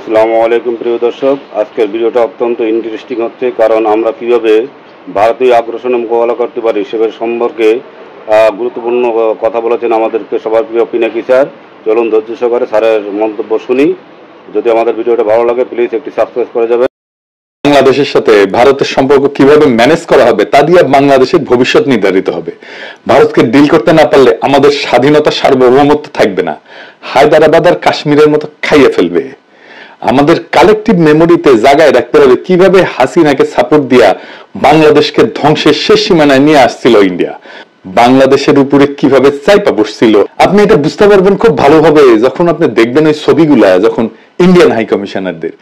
আসসালামু আলাইকুম প্রিয় দর্শক, আজকের ভিডিওটা অত্যন্ত ইন্টারেস্টিং হচ্ছে, কারণ আমরা কিভাবে ভারতীয় আগ্রাসনে মোকাবেলা করতে পারি সে সম্পর্কে গুরুত্বপূর্ণ কথা বলেছেন আমাদেরকে সবার প্রিয় পিনাকি স্যার। চলুন ধৈর্য সহকারে স্যারের মন্তব্য শুনি। যদি আমাদের ভিডিওটা ভালো লাগে প্লিজ একটি সাবস্ক্রাইব করে যাবেন। বাংলাদেশের সাথে ভারতের সম্পর্ক কিভাবে ম্যানেজ করা হবে তা দিয়ে বাংলাদেশের ভবিষ্যৎ নির্ধারিত হবে। ভারতকে ডিল করতে না পারলে আমাদের স্বাধীনতা সার্বভৌমত্ব থাকবে না, হায়দ্রাবাদ আর কাশ্মীরের মতো খাইয়ে ফেলবে। আমাদের কালেকটিভ মেমোরিতে জায়গায় রাখতে হবে কিভাবে হাসিনাকে সাপোর্ট দিয়া বাংলাদেশকে ধ্বংসের শেষ সীমানায় নিয়ে আসছিল ইন্ডিয়া, বাংলাদেশের উপরে কিভাবে চাইপা বসছিল। আপনি এটা বুঝতে পারবেন খুব ভালোভাবে যখন আপনি দেখবেন ওই ছবিগুলা, যখন ইন্ডিয়ান হাই কমিশনারদের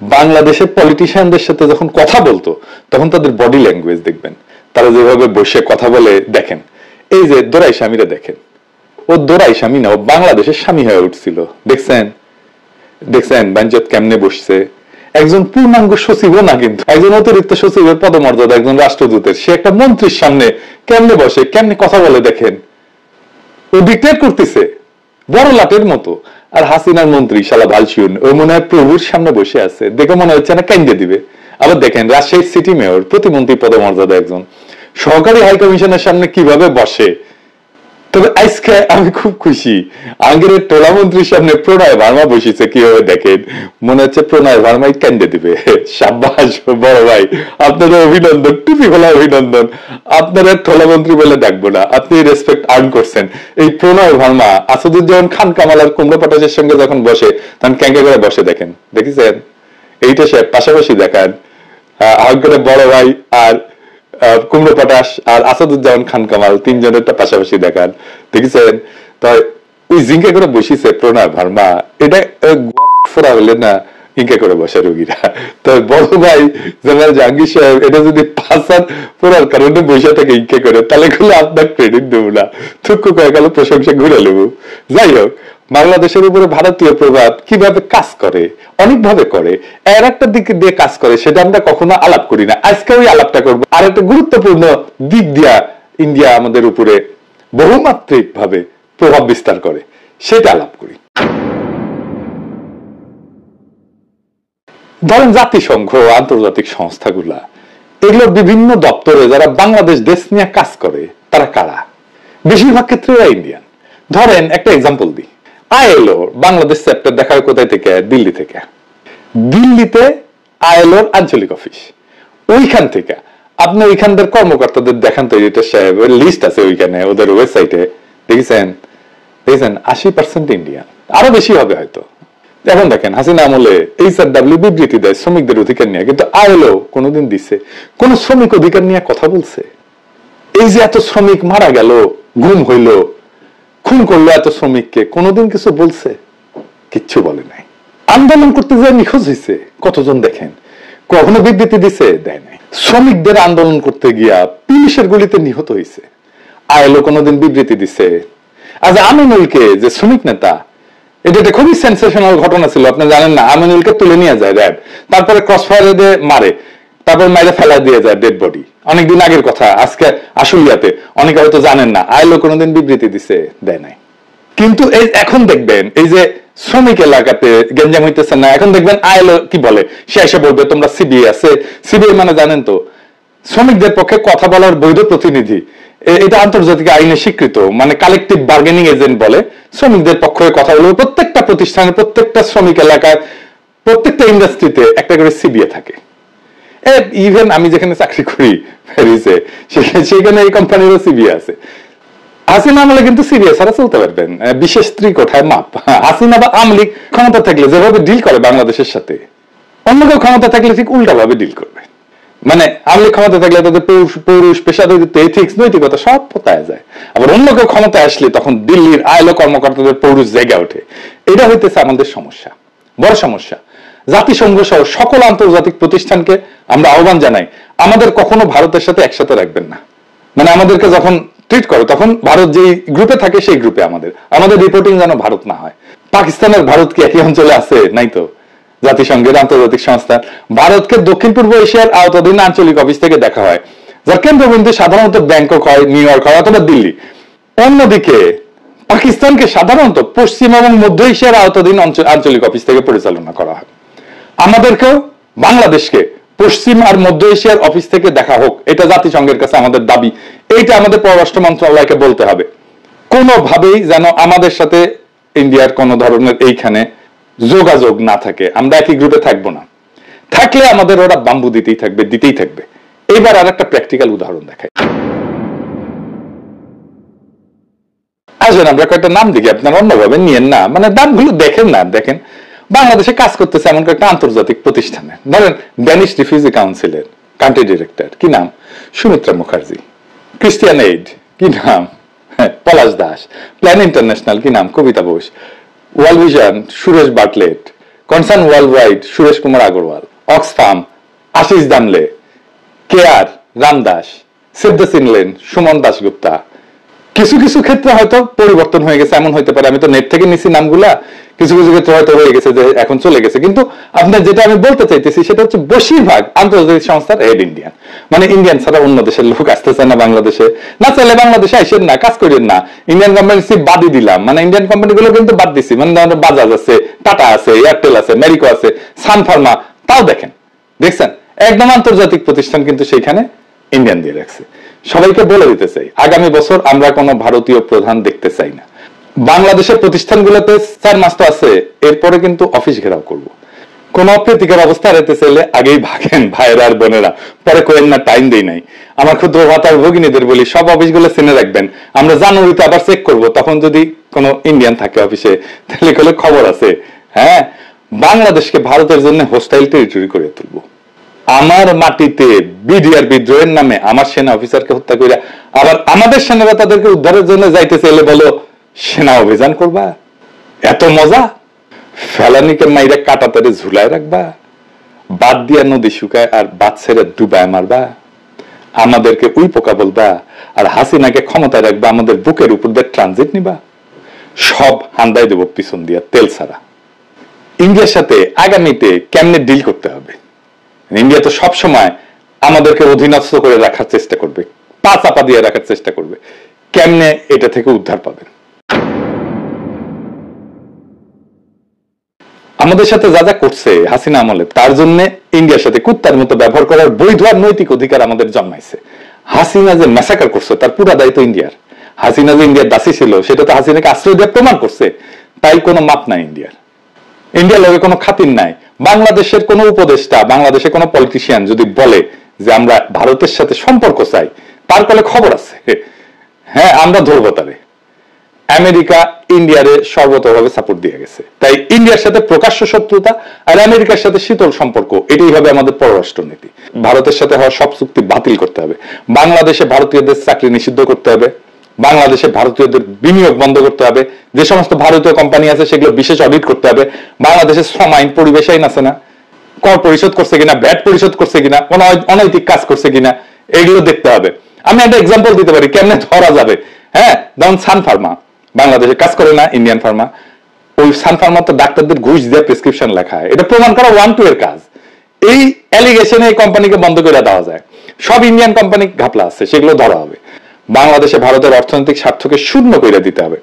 বাংলাদেশের পলিটিশিয়ানদের সাথে যখন কথা বলতো তখন তাদের বডি ল্যাঙ্গুয়েজ দেখবেন, তারা যেভাবে বসে কথা বলে। দেখেন এই যে দোরাই স্বামীরা, দেখেন ও দোরাই স্বামী না, ও বাংলাদেশের স্বামী হয়ে উঠছিল। দেখছেন দেখছেন বাঞ্চত কেমনে বসছে। একজন পূর্ণাঙ্গ সচিবও না, কিন্তু একজন অতিরিক্ত সচিবের পদমর্যাদা, একজন রাষ্ট্রদূতের, সে একটা মন্ত্রীর সামনে কেমনে বসে, কেমনে কথা বলে। দেখেন ও ডিক্টেট করতেছে বড় লাটের মতো, আর হাসিনার মন্ত্রী শালা ভালসিউন ও মনে হয় প্রভুর সামনে বসে আছে, দেখে মনে হচ্ছে না কেন্দ্রে দিবে। আবার দেখেন রাজশাহীর সিটি মেয়র, প্রতিমন্ত্রী পদমর্যাদা একজন, সহকারী হাই কমিশনের সামনে কিভাবে বসে। তবে আজকে আমি খুব খুশি, আগের টোলা মন্ত্রীর সামনে প্রণয় ভার্মা বসেছে, কিভাবে দেখেন মনে হচ্ছে প্রণয় ভার্মাই কেন্দ্রে দিবে। সাব্বাস বড় ভাই, আপনারা অভিনন্দন, টুপি খোলা অভিনন্দন। আপনারা টোলা মন্ত্রী বলে ডাকবো না, আপনি রেসপেক্ট আর্ন করছেন। এই প্রণয় ভার্মা আসাদুজ্জামান খান কামাল আর কুমড়ো পটাশের সঙ্গে যখন বসে তখন ক্যাঙ্কে করে বসে, দেখেন দেখেছেন। এইটা সে পাশাপাশি দেখান, আগের বড় ভাই আর কুমড়ো পটাশ আর আসাদুজ্জামান খান কামাল তিনজনেরটা পাশাপাশি দেখান, দেখেছেন। তাই ওই জিঙ্কে করে বসিছে প্রণয় ভার্মা, এটা ফোরা হলে না ইঙ্কে করে বসে রোগীরা। তো বড় ভাই জেনারেল জাহাঙ্গীর সাহেব এটা যদি পাঁচার পড়ার কারণে বসে থাকে ইঙ্কে করে, তাহলে খুলে আপনার ক্রেডিট দেবো না, থুকু কয়ে গেল প্রশংসা ঘুরে নেবো। যাই হোক, বাংলাদেশের উপরে ভারতীয় প্রভাব কিভাবে কাজ করে, অনেকভাবে করে, এর একটা দিক দিয়ে কাজ করে, সেটা আমরা কখনো আলাপ করি না। আজকে ওই আলাপটা করবো। আর একটা গুরুত্বপূর্ণ দিক দিয়া ইন্ডিয়া আমাদের উপরে বহুমাত্রিক ভাবে প্রভাব বিস্তার করে, সেটা আলাপ করি। ধরেন জাতিসংঘ, আন্তর্জাতিক সংস্থাগুলা, এগুলো বিভিন্ন দপ্তরে যারা বাংলাদেশ দেশ নিয়ে কাজ করে তারা কারা? বেশিরভাগ ক্ষেত্রে ইন্ডিয়ান। ধরেন একটা এক্সাম্পল দিই, আইএলও বাংলাদেশ চ্যাপ্টার দেখা হয় কোথায় থেকে? দিল্লি থেকে। দিল্লিতে আইএলওর আঞ্চলিক অফিস, ওইখান থেকে আপনি ওইখানকার কর্মকর্তাদের দেখান তো, এটা সাহেব লিস্ট আছে ওইখানে ওদের ওয়েবসাইটে, দেখেছেন দেখেছেন 80% ইন্ডিয়ান, আরো বেশি হবে হয়তো। এখন দেখেন হাসিনা আমলে এইচআরডব্লিউ বিবৃতি দেয় শ্রমিকদের অধিকার নিয়ে, কিন্তু আইএলও কোনোদিন দিছে কোন শ্রমিক অধিকার নিয়ে কথা বলছে? এই যে এত শ্রমিক মারা গেল, গুম হইল, খুন করলো এত শ্রমিককে, কোনোদিন কিছু বলছে? কিচ্ছু বলে নাই। আন্দোলন করতে যায় নিখোঁজ হয়েছে কতজন দেখেন, কখনো বিবৃতি দিছে? দেয় নাই। শ্রমিকদের আন্দোলন করতে গিয়া পুলিশের গুলিতে নিহত হয়েছে, আইএলও কোনোদিন বিবৃতি দিছে? আজ আমিনুলকে যে শ্রমিক নেতা, এটা খুবই সেন্সেশনাল ঘটনা ছিল, আপনি জানেন না? আমিনুলকে তুলে নিয়ে যায় র্যাব, তারপরে ক্রসফায়ারে দিয়ে মারে, তারপর মাইরে ফেলা দিয়ে যায় ডেড বডি। অনেকদিন আগের কথা, আজকে আশুলিয়াতে, অনেকে হয়তো জানেন না। আইএলও কোনোদিন বিবৃতি দিছে? দেয় নাই। কিন্তু এই এখন দেখবেন এই যে শ্রমিক এলাকাতে গেঞ্জাম হইতেছে না, এখন দেখবেন আইএলও কি বলে, সে এসে বলবে তোমরা সিবিআই আছে। সিবিআই মানে জানেন তো, শ্রমিকদের পক্ষে কথা বলার বৈধ প্রতিনিধি। এটা আন্তর্জাতিক আইনে স্বীকৃত, মানে কালেকটিভ বার্গেনিং এজেন্ট বলে। শ্রমিকদের পক্ষে কথা বলবে। প্রত্যেকটা প্রতিষ্ঠানে, প্রত্যেকটা শ্রমিক এলাকায়, প্রত্যেকটা ইন্ডাস্ট্রিতে একটা করে সিবিআই থাকে। ইভেন আমি যেখানে চাকরি করি প্যারিসে, সেখানে এই কোম্পানিরও সিবিআই আছে। হাসিনা আমলে কিন্তু সিবিআই ছাড়া চলতে পারবেন, বিশেষ ত্রিকোঠায় মাপ। হাসিনা বা আমলিগ ক্ষমতা থাকলে যেভাবে ডিল করে বাংলাদেশের সাথে, অন্য কেউ ক্ষমতা থাকলে ঠিক উল্টা ভাবে ডিল করবে। মানে আমলিগ ক্ষমতা থাকলে তাদের পৌরুষ, পেশাদারিত্ব, এথিক্স, নৈতিকতা সব পোতায় যায়। আবার অন্য কেউ ক্ষমতায় আসলে তখন দিল্লির আইএলও কর্মকর্তাদের পৌরুষ জেগে ওঠে। এটা হইতেছে আমাদের সমস্যা, বড় সমস্যা। জাতিসংঘ সহ সকল আন্তর্জাতিক প্রতিষ্ঠানকে আমরা আহ্বান জানাই, আমাদের কখনো ভারতের সাথে একসাথে রাখবেন না। মানে আমাদেরকে যখন ট্রিট করে তখন ভারত যেই গ্রুপে থাকে সেই গ্রুপে আমাদের রিপোর্টিং যেন ভারত না হয়। পাকিস্তানের ভারত কি একই অঞ্চলে আছে? নাই তো। জাতিসংঘের আন্তর্জাতিক সংস্থা ভারতকে দক্ষিণ পূর্ব এশিয়ার আওতাধীন আঞ্চলিক অফিস থেকে দেখা হয়, যার কেন্দ্রবিন্দু সাধারণত ব্যাংকক হয়, নিউ ইয়র্ক হয় অথবা দিল্লি। অন্যদিকে পাকিস্তানকে সাধারণত পশ্চিম এবং মধ্য এশিয়ার আওতাধীন আঞ্চলিক অফিস থেকে পরিচালনা করা হয়। আমাদেরকেও বাংলাদেশকে পশ্চিম আর মধ্য এশিয়ার অফিস থেকে দেখা হোক, এটা জাতিসংঘের কাছে আমাদের দাবি। এইটা আমাদের পররাষ্ট্র মন্ত্রণালয়কে বলতে হবে। কোনোভাবেই যেন আমাদের সাথে ইন্ডিয়ার কোন ধরনের এইখানে যোগাযোগ না থাকে, আমরা একই গ্রুপে থাকবো না। থাকলে আমাদের ওরা বাম্বু দিতেই থাকবে। এইবার আর একটা প্র্যাকটিক্যাল উদাহরণ দেখাই। আসেন আমরা কয়েকটা নাম দেখি, আপনারা অন্যভাবে নিয়েন না, মানে দামগুলো দেখেন না। দেখেন বাংলাদেশে কাজ করতেছে এমন একটা আন্তর্জাতিক প্রতিষ্ঠানে, ধরেন ড্যানিশ রিফিউজি কাউন্সিলের কান্ট্রি ডিরেক্টর, কি নাম? সুমিত্রা মুখার্জি। ক্রিস্টিয়ান এইড, কি নাম? পলাশ দাস। প্ল্যান ইন্টারন্যাশনাল, কি নাম? Kabita Bose. World Vision, Suresh Bartlett. Concern Worldwide, Suresh Kumar Agarwal. Oxfam, Ashish Damle. CARE, Ramdas. Save the Children, Suman Dasgupta. কিছু কিছু ক্ষেত্রে হয়তো পরিবর্তন হয়ে গেছে, এমন হইতে পারে, আমি তো নেট থেকে নিছি নামগুলা, কিছু কিছু ক্ষেত্রে হয়তো হয়ে গেছে যে এখন চলে গেছে। কিন্তু আপনার যেটা আমি বলতে চাইতেছি সেটা হচ্ছে বেশিরভাগ আন্তর্জাতিক সংস্থার হেড ইন্ডিয়ান, মানে ইন্ডিয়ান ছাড়া অন্য দেশের লোক আসতে চায় না বাংলাদেশে। না চাইলে বাংলাদেশে আসেন না, কাজ করেন না। ইন্ডিয়ান কোম্পানি বাদই দিলাম, মানে ইন্ডিয়ান কোম্পানি গুলো কিন্তু বাদ দিছি, মানে বাজাজ আছে, টাটা আছে, এয়ারটেল আছে, মেরিকো আছে, সান ফার্মা, তাও দেখছেন একদম আন্তর্জাতিক প্রতিষ্ঠান কিন্তু সেইখানে ইন্ডিয়ান দিয়ে রাখছে। সবাইকে বলে দিতে চাই, আগামী বছর আমরা কোনো ভারতীয় প্রধান দেখতে চাই না। বাংলাদেশের প্রতিষ্ঠানগুলোতে 4 মাস তো আছে, এরপরে কিন্তু অফিস ঘেরাও করব। কোন অপ্রীতিকর অবস্থা রেতে চাইলে আগেই ভাগেন ভাইয়েরা আর বোনেরা, পরে কোয়েন না টাইম দেই নাই। আমার ক্ষুদ্র ভাতার ভগিনীদের বলি, সব অফিসগুলো চিনে রাখবেন, আমরা জানুয়ারিতে আবার চেক করব, তখন যদি কোনো ইন্ডিয়ান থাকে অফিসে তাহলে কোনো খবর আছে। হ্যাঁ, বাংলাদেশকে ভারতের জন্য হোস্টাইল টেরিটরি করে তুলবো। আমার মাটিতে বিডিআর বিদ্রোহের নামে আমার সেনা অফিসারকে হত্যা করে আবার আমাদের সেনারা তাদেরকে উদ্ধারের জন্য যাইতে চাইলে বলো সেনা অভিযান করবা? এত মজা? ফেলানিকে মাইরা কাটাতারে ঝুলায় রাখবা? বাদ দিয়া নদী শুকায় আর বাদ ছেড়ে ডুবায় মারবা? আমাদেরকে উই পোকা বলবা আর হাসিনাকে ক্ষমতায় রাখবা, আমাদের বুকের উপর দিয়ে ট্রানজিট নিবা? সব হান্দাই দেব পিছন দিয়া তেল ছাড়া। ইন্ডিয়ার সাথে আগামীতে কেমনে ডিল করতে হবে? ইন্ডিয়া তো সবসময় আমাদেরকে অধীনস্থ করে রাখার চেষ্টা করবে, পা চাপা দিয়ে রাখার চেষ্টা করবে। কেমনে এটা থেকে উদ্ধার পাবেন? আমাদের সাথে যা যা করছে হাসিনা আমলে, তার জন্য ইন্ডিয়ার সাথে কুত্তার মতো ব্যবহার করার বৈধ আর নৈতিক অধিকার আমাদের জন্মাইছে। হাসিনা যে ম্যাসাকার করছে তার পুরা দায়িত্ব ইন্ডিয়ার। হাসিনা যে ইন্ডিয়ার দাসী ছিল সেটা তো হাসিনাকে আশ্রয় দিয়ে প্রমাণ করছে, তাই কোনো মাপ নাই ইন্ডিয়ার। ইন্ডিয়ার লগে কোনো খাতির নাই। বাংলাদেশের কোনো উপদেষ্টা, বাংলাদেশের কোনো পলিটিশিয়ান যদি বলে যে আমরা ভারতের সাথে সম্পর্ক চাই, তার কলে খবর আছে, হ্যাঁ আমরা ধরবো তারে। আমেরিকা ইন্ডিয়ারে সর্বতভাবে সাপোর্ট দিয়ে গেছে, তাই ইন্ডিয়ার সাথে প্রকাশ্য শত্রুতা আর আমেরিকার সাথে শীতল সম্পর্ক, এটাই হবে আমাদের পররাষ্ট্র নীতি। ভারতের সাথে হওয়া সব চুক্তি বাতিল করতে হবে, বাংলাদেশে ভারতীয়দের চাকরি নিষিদ্ধ করতে হবে, বাংলাদেশে ভারতীয়দের বিনিয়োগ বন্ধ করতে হবে, যে সমস্ত ভারতীয় কোম্পানি আছে সেগুলো বিশেষ অডিট করতে হবে, বাংলাদেশের শ্রম আইন, পরিবেশ আইন আছে না, কর পরিশোধ করছে কিনা, ভ্যাট পরিশোধ করছে কিনা, অনৈতিক কাজ করছে কিনা, এগুলো দেখতে হবে। আমি একটা এক্সাম্পল দিতে পারি কেমনে ধরা যাবে। হ্যাঁ, যেমন সান ফার্মা বাংলাদেশে কাজ করে না, ইন্ডিয়ান ফার্মা। ওই সান ফার্মা তো ডাক্তারদের ঘুষ দিয়ে প্রেসক্রিপশন লেখা হয়, এটা প্রমাণ করা 1-2 এর কাজ। এই অ্যালিগেশনে এই কোম্পানিকে বন্ধ করে দেওয়া যায়। সব ইন্ডিয়ান কোম্পানি ঘাপলা আছে, সেগুলো ধরা হবে। বাংলাদেশে ভারতের অর্থনৈতিক স্বার্থকে শূন্য করে দিতে হবে,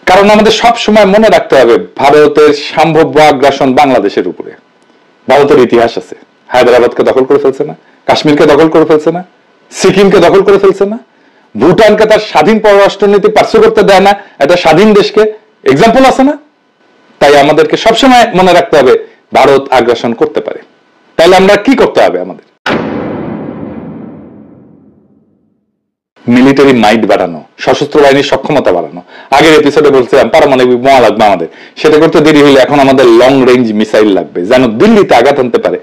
কারণ আমাদের সব সময় মনে রাখতে হবে ভারতের সম্ভাব্য আগ্রাসন বাংলাদেশের উপরে। ভারতের ইতিহাস আছে, হায়দ্রাবাদকে দখল করে ফেলছে না, কাশ্মীরকে দখল করে ফেলছে না, সিকিমকে দখল করে ফেলছে না, ভুটানকে তার স্বাধীন পররাষ্ট্রনীতি পার্শ্ব করতে দেয় না, একটা স্বাধীন দেশকে, এক্সাম্পল আছে না? তাই আমাদেরকে সবসময় মনে রাখতে হবে ভারত আগ্রাসন করতে পারে। তাহলে আমরা কি করতে হবে? আমাদের মিলিটারি মাইট বাড়ানো, সশস্ত্র বাহিনীর সক্ষমতা বাড়ানো। আগের এপিসোডে বলছিলাম পারমাণবিক বোমা লাগবে আমাদের, সেটা করতে দেরি হলে এখন আমাদের লং রেঞ্জ মিসাইল লাগবে, যেন দিল্লিতে আঘাত আনতে পারে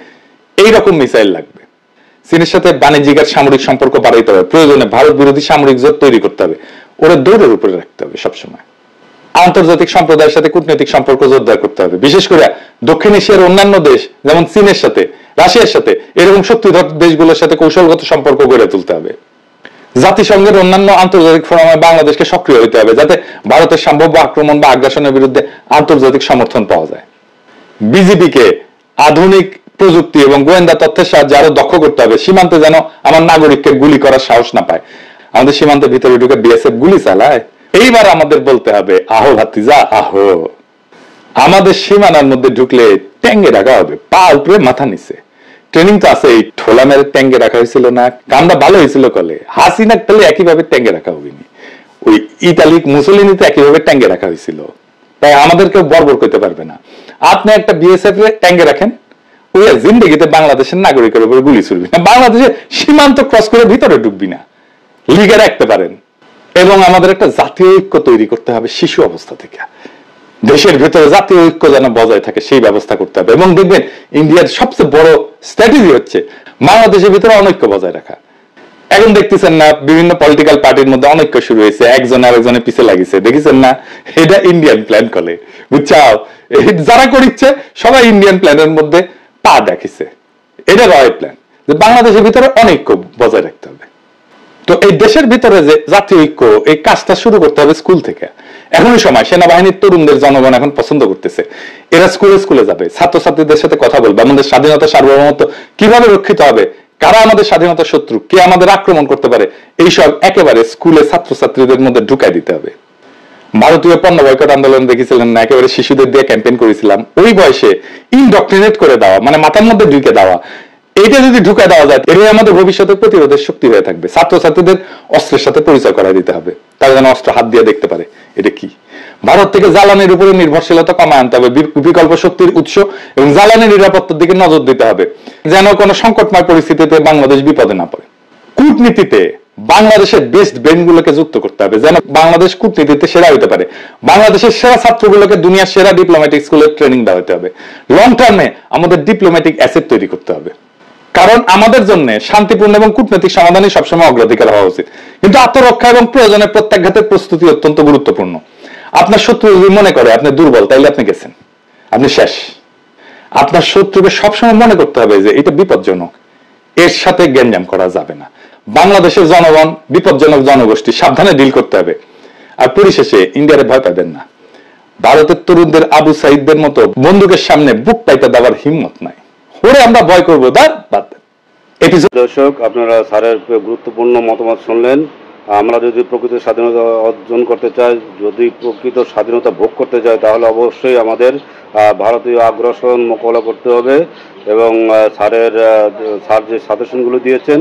এইরকম মিসাইল লাগবে। চীনের সাথে বাণিজ্যিক আর সামরিক সম্পর্ক বাড়াইতে হবে, প্রয়োজনে ভারত বিরোধী সামরিক জোট তৈরি করতে হবে, ওরা দৌড়ের উপরে রাখতে হবে সবসময়। আন্তর্জাতিক সম্প্রদায়ের সাথে কূটনৈতিক সম্পর্ক জোরদার করতে হবে, বিশেষ করে দক্ষিণ এশিয়ার অন্যান্য দেশ যেমন চীনের সাথে, রাশিয়ার সাথে, এরকম শক্তিধর দেশগুলোর সাথে কৌশলগত সম্পর্ক গড়ে তুলতে হবে। জাতিসংঘের অন্যান্য আন্তর্জাতিক ফোরামে বাংলাদেশকে সক্রিয় হইতে হবে, যাতে ভারতের সম্ভাব্য আক্রমণ বা আগ্রাসনের বিরুদ্ধে আন্তর্জাতিক সমর্থন পাওয়া যায়। বিজেপিকে আধুনিক প্রযুক্তি এবং গোয়েন্দা তথ্যের সাহায্যে আরো দক্ষ করতে হবে, সীমান্তে যেন আমার নাগরিককে গুলি করার সাহস না পায়। আমাদের সীমান্তের ভিতরে ঢুকে বিএসএফ গুলি চালায়। এইবার আমাদের বলতে হবে আহো ভাতিজা আহো। আমাদের সীমানার মধ্যে ঢুকলে ট্যাঙ্গে রাখা হবে, পা উপরে মাথা নিচে। ট্রেনিং তো আছে, এই ঠোলা মেরে ট্যাঙ্গে রাখা হয়েছিল না, কামটা ভালো হয়েছিল কলে। হাসিনা পেলে একইভাবে ট্যাঙ্গে রাখা হবে, ওই ইতালিক মুসলিনিতে একইভাবে ট্যাঙ্গে রাখা হয়েছিল। তাই আমাদের কেউ বর্বর করতে পারবে না। আপনি একটা বিএসএফ এর ট্যাঙ্গে রাখেন, ওই জিন্দেগিতে বাংলাদেশের নাগরিকের উপর গুলি ছুড়বি না, বাংলাদেশের সীমান্ত ক্রস করে ভিতরে ঢুকবি না, লিগে রাখতে পারেন। এবং আমাদের একটা জাতীয় ঐক্য তৈরি করতে হবে শিশু অবস্থা থেকে। দেশের ভেতরে জাতীয় ঐক্য যেন বজায় থাকে সেই ব্যবস্থা করতে হবে। এবং দেখবেন ইন্ডিয়ার সবচেয়ে বড় স্ট্র্যাটেজি হচ্ছে বাংলাদেশের ভিতরে অনৈক্য বজায় রাখা। এখন দেখতেছেন না বিভিন্ন পলিটিক্যাল পার্টির মধ্যে অনৈক্য শুরু হয়েছে, একজন আরেকজনের পিছে লাগিছে, দেখেছেন না? এটা ইন্ডিয়ান প্ল্যান করে, বুঝছাও? যারা করিচ্ছে সবাই ইন্ডিয়ান প্ল্যানের মধ্যে পা দেখিছে। এটা রয় প্ল্যান যে বাংলাদেশের ভিতরে অনৈক্য বজায় রাখতে হবে। তো এই দেশের ভিতরে যে জাতীয় ঐক্য, এই কাজটা শুরু করতে হবে স্কুল থেকে। এখনই সময়, সেনাবাহিনীর তরুণদের জনগণ এখন পছন্দ করতেছে, এরা স্কুলে স্কুলে যাবে, ছাত্রছাত্রীদের সাথে কথা বলবে, আমাদের স্বাধীনতা সার্বভৌমত্ব কিভাবে রক্ষিত হবে, কারা আমাদের স্বাধীনতার শত্রু, কে আমাদের আক্রমণ করতে পারে, এইসব একেবারে স্কুলে ছাত্রছাত্রীদের মধ্যে ঢুকাই দিতে হবে। ভারতীয় পণ্য বয়কট আন্দোলন দেখেছিলেন না, একেবারে শিশুদের দিয়ে ক্যাম্পেইন করেছিলাম। ওই বয়সে ইনডক্ট্রিনেট করে দেওয়া, মানে মাথার মধ্যে ঢুকে দেওয়া, এইটা যদি ঢুকায় দেওয়া যায়, এটাই আমাদের ভবিষ্যতের প্রতিরোধের শক্তি হয়ে থাকবে। ছাত্রছাত্রীদের অস্ত্রের সাথে পরিচয় করাই দিতে হবে, তারা যেন অস্ত্র হাত দিয়ে দেখতে পারে এটা কি। ভারত থেকে জ্বালানির উপরে নির্ভরশীলতা কমায় আনতে হবে, বিকল্প শক্তির উৎস এবং জ্বালানি নিরাপত্তার দিকে নজর দিতে হবে, যেন কোনো সংকটময় পরিস্থিতিতে বাংলাদেশ বিপদে না পড়ে। কূটনীতিতে বাংলাদেশের বেস্ট ব্রেন গুলোকে যুক্ত করতে হবে, যেন বাংলাদেশ কূটনীতিতে সেরা হতে পারে। বাংলাদেশের সেরা ছাত্রগুলোকে দুনিয়ার সেরা ডিপ্লোম্যাটিক স্কুলের ট্রেনিং দেওয়াতে হবে। লং টার্মে আমাদের ডিপ্লোম্যাটিক অ্যাসেট তৈরি করতে হবে, কারণ আমাদের জন্য শান্তিপূর্ণ এবং কূটনৈতিক সমাধানই সবসময় অগ্রাধিকার হওয়া উচিত। কিন্তু আত্মরক্ষা এবং প্রয়োজনে প্রত্যাঘাতের প্রস্তুতি অত্যন্ত গুরুত্বপূর্ণ। আপনার শত্রু যদি মনে করে আপনি দুর্বল, তাইলে আপনি গেছেন, আপনি শেষ। আপনার শত্রুকে সবসময় মনে করতে হবে যে এটা বিপজ্জনক, এর সাথে গ্যাঞ্জাম করা যাবে না। বাংলাদেশের জনগণ বিপজ্জনক জনগোষ্ঠী, সাবধানে ডিল করতে হবে। আর পরিশেষে ইন্ডিয়ারে ভয় পাবেন না। ভারতের তরুণদের আবু সাইদদের মতো বন্দুকের সামনে বুক পাইতে দেওয়ার হিম্মত নাই। ওরে আমরা ভয় করবো, দর্শক, আপনারা স্যারের গুরুত্বপূর্ণ মতামত শুনলেন। আমরা যদি প্রকৃত স্বাধীনতা অর্জন করতে চাই, যদি প্রকৃত স্বাধীনতা ভোগ করতে চাই, তাহলে অবশ্যই আমাদের ভারতীয় আগ্রাসন মোকাবেলা করতে হবে এবং স্যার যে সাজেশনগুলো দিয়েছেন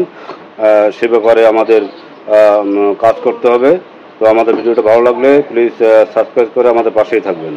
সে ব্যাপারে আমাদের কাজ করতে হবে। তো আমাদের ভিডিওটা ভালো লাগলে প্লিজ সাবস্ক্রাইব করে আমাদের পাশেই থাকবেন।